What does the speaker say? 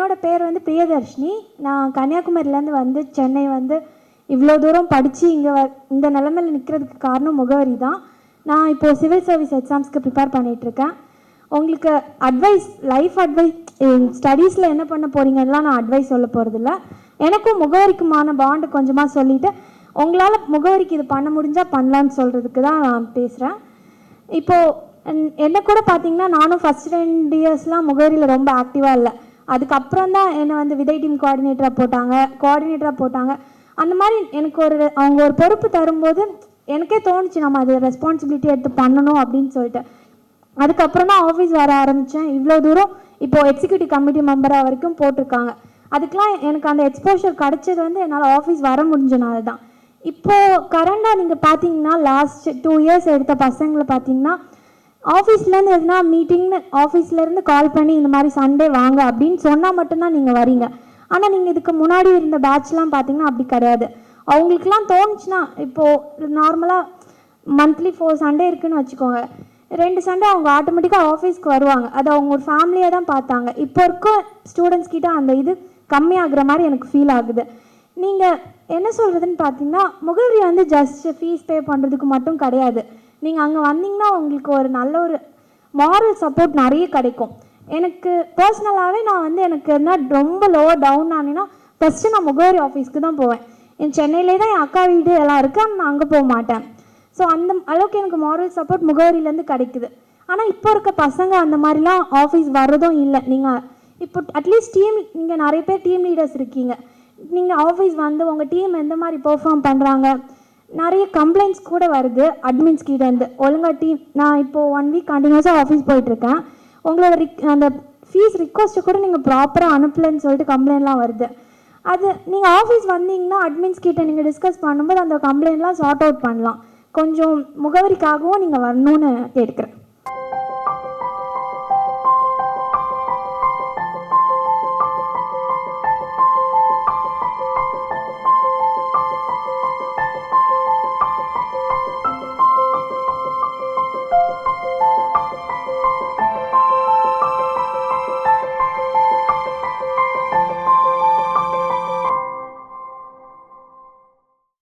என்னோடய பேர் வந்து பிரியதர்ஷினி. நான் கன்னியாகுமரியிலேருந்து வந்து சென்னை வந்து இவ்வளோ தூரம் படித்து இந்த நிலமையில் நிற்கிறதுக்கு காரணம் முகவரி தான். நான் இப்போது சிவில் சர்வீஸ் எக்ஸாம்ஸ்க்கு ப்ரிப்பேர் பண்ணிகிட்ருக்கேன். உங்களுக்கு அட்வைஸ், லைஃப் அட்வைஸ், ஸ்டடீஸில் என்ன பண்ண போகிறீங்கலாம் நான் அட்வைஸ் சொல்ல போகிறதில்ல. எனக்கும் முகவரிக்குமான பாண்டு கொஞ்சமாக சொல்லிவிட்டு உங்களால் முகவரிக்கு இது பண்ண முடிஞ்சால் பண்ணலான்னு சொல்கிறதுக்கு தான் நான் பேசுகிறேன். இப்போது என்ன கூட பார்த்தீங்கன்னா நானும் ஃபஸ்ட் 2 இயர்ஸ்லாம் முகவரியில் ரொம்ப ஆக்டிவாக இல்லை. அதுக்கப்புறம் தான் என்னை வந்து விதை டீம் கோஆர்டினேட்டராக போட்டாங்க. அந்த மாதிரி எனக்கு அவங்க ஒரு பொறுப்பு தரும்போது எனக்கே தோணுச்சு நம்ம அது ரெஸ்பான்சிபிலிட்டி எடுத்து பண்ணணும் அப்படின்னு சொல்லிட்டு. அதுக்கப்புறம் தான் ஆஃபீஸ் வர ஆரம்பித்தேன். இவ்வளோ தூரம் இப்போது எக்ஸிக்யூட்டிவ் கமிட்டி மெம்பராக வரைக்கும் போட்டிருக்காங்க. அதுக்கெலாம் எனக்கு அந்த எக்ஸ்போஷர் கிடச்சது வந்து என்னால் ஆஃபீஸ் வர முடிஞ்சனால தான். இப்போது கரண்டாக நீங்கள் பார்த்தீங்கன்னா லாஸ்ட் 2 இயர்ஸ் எடுத்த பசங்களை பார்த்தீங்கன்னா ஆஃபீஸ்லேருந்து எதுனா மீட்டிங்னு ஆஃபீஸ்லேருந்து கால் பண்ணி இந்த மாதிரி சண்டே வாங்க அப்படின்னு சொன்னால் மட்டும்தான் நீங்கள் வரீங்க. ஆனால் நீங்கள் இதுக்கு முன்னாடி இருந்த பேட்ச்லாம் பார்த்தீங்கன்னா அப்படி கிடையாது. அவங்களுக்குலாம் தோணுச்சுன்னா இப்போது நார்மலாக மந்த்லி 4 சண்டே இருக்குதுன்னு வச்சுக்கோங்க, 2 சண்டே அவங்க ஆட்டோமேட்டிக்காக ஆஃபீஸ்க்கு வருவாங்க. அது அவங்க ஒரு ஃபேமிலியாக தான் பார்த்தாங்க. இப்போ இருக்க ஸ்டூடெண்ட்ஸ் கிட்ட அந்த இது கம்மியாகிற மாதிரி எனக்கு ஃபீல் ஆகுது. நீங்கள் என்ன சொல்கிறதுன்னு பார்த்தீங்கன்னா முகவரி வந்து ஜஸ்ட் ஃபீஸ் பே பண்ணுறதுக்கு மட்டும் கிடையாது. நீங்கள் அங்கே வந்தீங்கன்னா உங்களுக்கு ஒரு நல்ல ஒரு மாரல் சப்போர்ட் நிறைய கிடைக்கும். எனக்கு பர்சனலாகவே நான் வந்து எனக்கு என்ன ரொம்ப லோவர் டவுன் ஆனேன்னா ஃபஸ்ட்டு நான் முகவரி ஆஃபீஸ்க்கு தான் போவேன். என் சென்னையிலே தான் என் அக்கா வீடு எல்லாம் இருக்குது, ஆனால் நான் அங்கே போக மாட்டேன். ஸோ அந்த அளவுக்கு எனக்கு மாரல் சப்போர்ட் முகவரியிலேருந்து கிடைக்குது. ஆனால் இப்போ இருக்க பசங்க அந்த மாதிரிலாம் ஆஃபீஸ் வர்றதும் இல்லை. நீங்கள் இப்போ அட்லீஸ்ட் நீங்கள் நிறைய பேர் டீம் லீடர்ஸ் இருக்கீங்க. நீங்கள் ஆஃபீஸ் வந்து உங்கள் டீம் எந்த மாதிரி பெர்ஃபார்ம் பண்ணுறாங்க, நிறைய கம்ப்ளைண்ட்ஸ் கூட வருது அட்மின்ஸ் கிட்டேருந்து. ஒழுங்காக டீம் நான் இப்போது 1 வீக் கண்டினியூஸாக ஆஃபீஸ் போயிட்டுருக்கேன். உங்களோட அந்த ஃபீஸ் ரிக்வஸ்ட்டு கூட நீங்கள் ப்ராப்பராக அனுப்பலைன்னு சொல்லிட்டு கம்ப்ளைண்ட்லாம் வருது. அது நீங்கள் ஆஃபீஸ் வந்தீங்கன்னா அட்மின்ஸ் கிட்ட நீங்கள் டிஸ்கஸ் பண்ணும்போது அந்த கம்ப்ளைண்ட்லாம் சார்ட் அவுட் பண்ணலாம். கொஞ்சம் முகவரிக்காகவும் நீங்கள் வரணும்னு கேட்குறேன்.